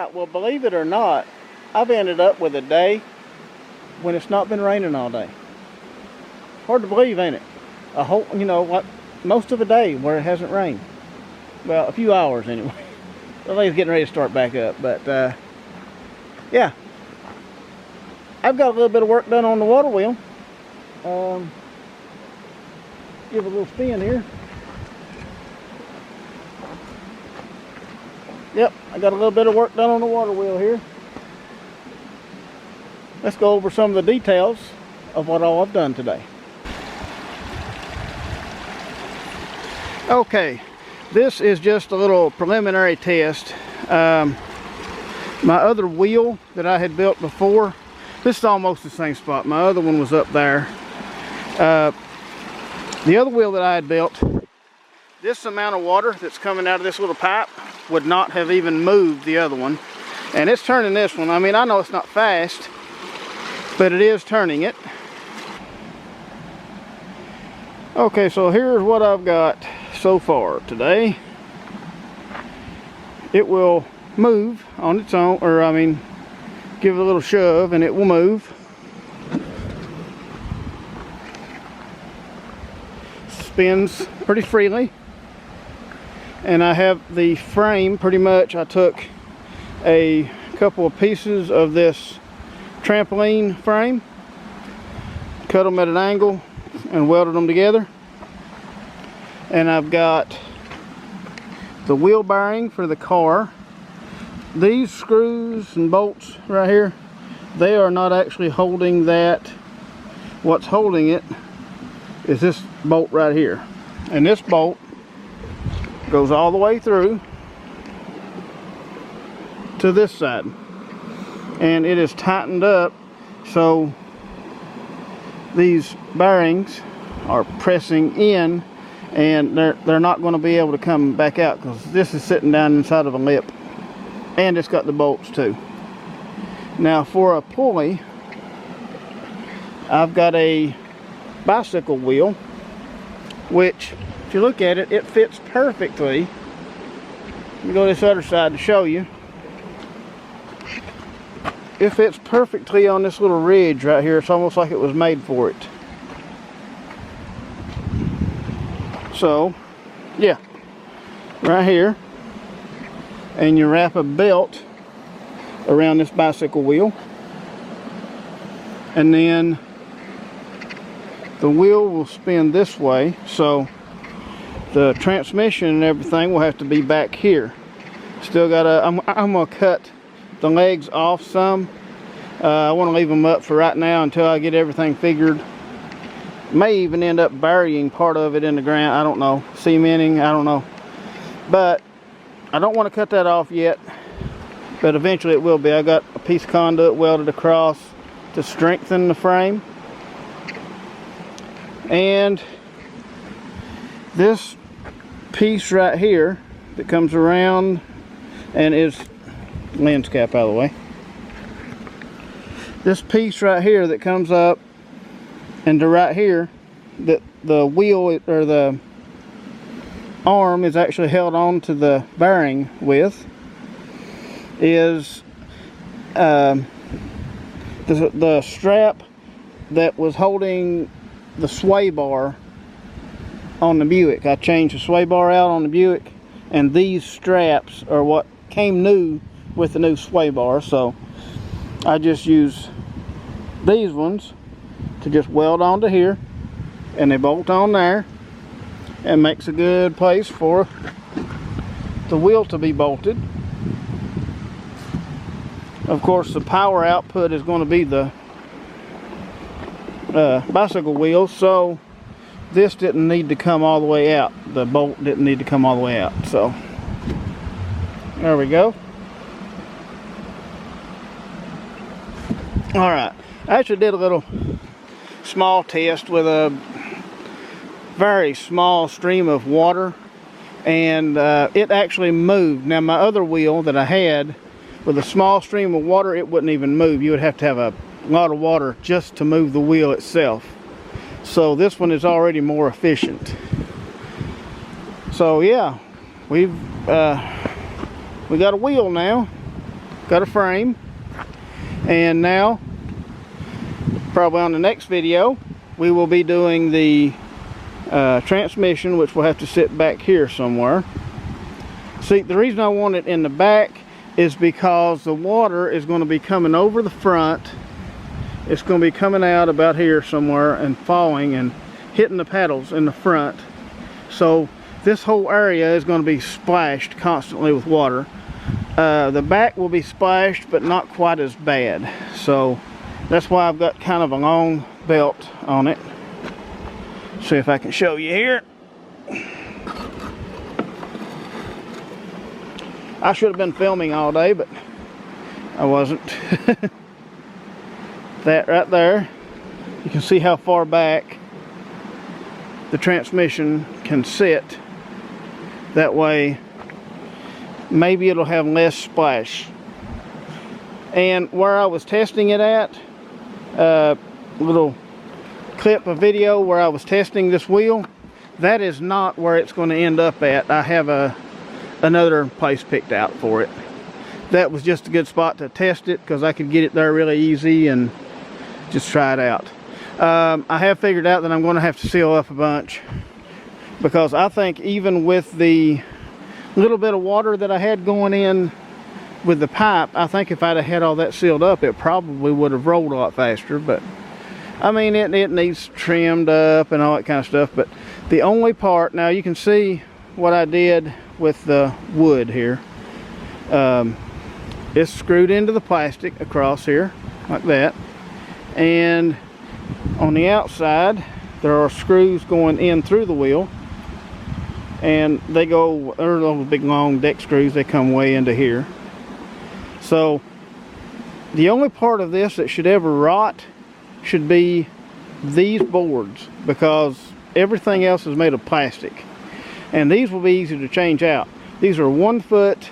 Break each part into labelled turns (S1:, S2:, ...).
S1: Alright, well, believe it or not, I've ended up with a day when it's not been raining all day. Hard to believe, ain't it? A whole, you know, like most of a day where it hasn't rained. Well, a few hours anyway. I think it's getting ready to start back up, but yeah. I've got a little bit of work done on the water wheel. Give it a little spin here. Yep, I got a little bit of work done on the water wheel here. Let's go over some of the details of what all I've done today. Okay, this is just a little preliminary test. My other wheel that I had built before, this is almost the same spot. My other one was up there. The other wheel that I had built, this amount of water that's coming out of this little pipe would not have even moved the other one. And it's turning this one. I mean, I know it's not fast, but it is turning it. Okay, so here's what I've got so far today. It will move on its own, or I mean, give it a little shove and it will move. Spins pretty freely. And I have the frame pretty much. I took a couple of pieces of this trampoline frame, cut them at an angle and welded them together. And I've got the wheel bearing for the car. These screws and bolts right here, they are not actually holding that. What's holding it is this bolt right here. And this bolt goes all the way through to this side. And it is tightened up so these bearings are pressing in, and they're not going to be able to come back out because this is sitting down inside of a lip, and it's got the bolts too. Now for a pulley, I've got a bicycle wheel, which if you look at it, it fits perfectly. Let me go to this other side to show you. It fits perfectly on this little ridge right here. It's almost like it was made for it. So, yeah, right here. And you wrap a belt around this bicycle wheel. And then the wheel will spin this way. So the transmission and everything will have to be back here. Still gotta, I'm gonna cut the legs off some. I want to leave them up for right now until I get everything figured. May even end up burying part of it in the ground. I don't know. Cementing, I don't know. But I don't want to cut that off yet. But eventually it will be. I got a piece of conduit welded across to strengthen the frame. And this piece right here that comes around and is lens cap out of the way. This piece right here that comes up and to right here, that the wheel or the arm is actually held on to the bearing with, is the strap that was holding the sway bar on the Buick. I changed the sway bar out on the Buick, and these straps are what came new with the new sway bar. So I just use these ones to just weld onto here, and they bolt on there and makes a good place for the wheel to be bolted. Of course, the power output is going to be the bicycle wheel, so this didn't need to come all the way out. The bolt didn't need to come all the way out. So there we go. All right, I actually did a little small test with a very small stream of water, and it actually moved. Now my other wheel that I had with a small stream of water, it wouldn't even move. You would have to have a lot of water just to move the wheel itself. So this one is already more efficient. So yeah, we got a wheel now. got a frame, and now probably on the next video we will be doing the transmission, which will have to sit back here somewhere. See, the reason I want it in the back is because the water is going to be coming over the front. It's going to be coming out about here somewhere and falling and hitting the paddles in the front. So this whole area is going to be splashed constantly with water. The back will be splashed, but not quite as bad. So that's why I've got kind of a long belt on it. See if I can show you here. I should have been filming all day, but I wasn't. That right there, you can see how far back the transmission can sit. That way maybe it'll have less splash. And where I was testing it at, little clip of video where I was testing this wheel, that is not where it's going to end up at. I have another place picked out for it. That was just a good spot to test it because I could get it there really easy and just try it out. I have figured out that I'm going to have to seal up a bunch, because I think even with the little bit of water that I had going in with the pipe, I think if I'd have had all that sealed up, it probably would have rolled a lot faster. But I mean, it needs trimmed up and all that kind of stuff. But the only part, now you can see what I did with the wood here. It's screwed into the plastic across here like that, and on the outside there are screws going in through the wheel, and they go, they're those big long deck screws, they come way into here. So the only part of this that should ever rot should be these boards, because everything else is made of plastic, and these will be easy to change out. These are 1 foot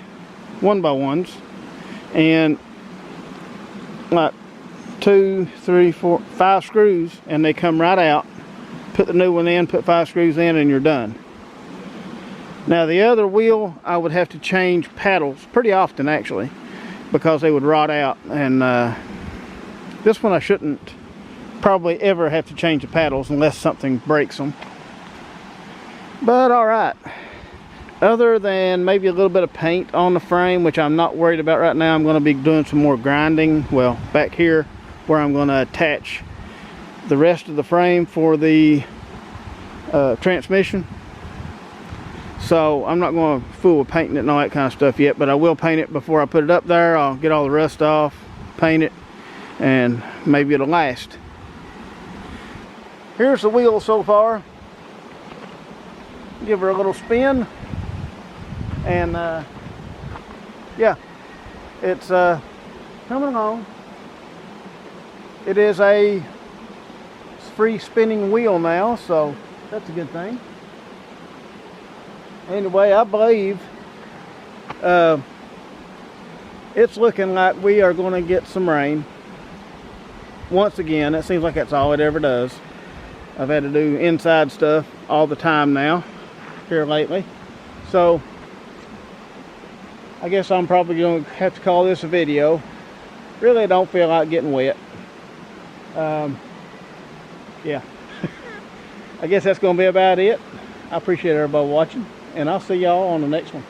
S1: 1x1s, and like 2, 3, 4, 5 screws, and they come right out. Put the new one in, put 5 screws in, and you're done. Now the other wheel, I would have to change paddles pretty often actually, because they would rot out. And this one I shouldn't probably ever have to change the paddles unless something breaks them. But alright, other than maybe a little bit of paint on the frame, which I'm not worried about right now, I'm going to be doing some more grinding, well, back here where I'm going to attach the rest of the frame for the transmission. So I'm not going to fool with painting it and all that kind of stuff yet, but I will paint it before I put it up there. I'll get all the rust off, paint it, and maybe it'll last. Here's the wheel so far. Give her a little spin, and yeah, it's coming along. It is a free spinning wheel now, so that's a good thing. Anyway, I believe it's looking like we are going to get some rain. Once again, it seems like that's all it ever does. I've had to do inside stuff all the time now here lately, so I guess I'm probably going to have to call this a video. Really, I don't feel like getting wet. Yeah. I guess that's going to be about it. I appreciate everybody watching, and I'll see y'all on the next one.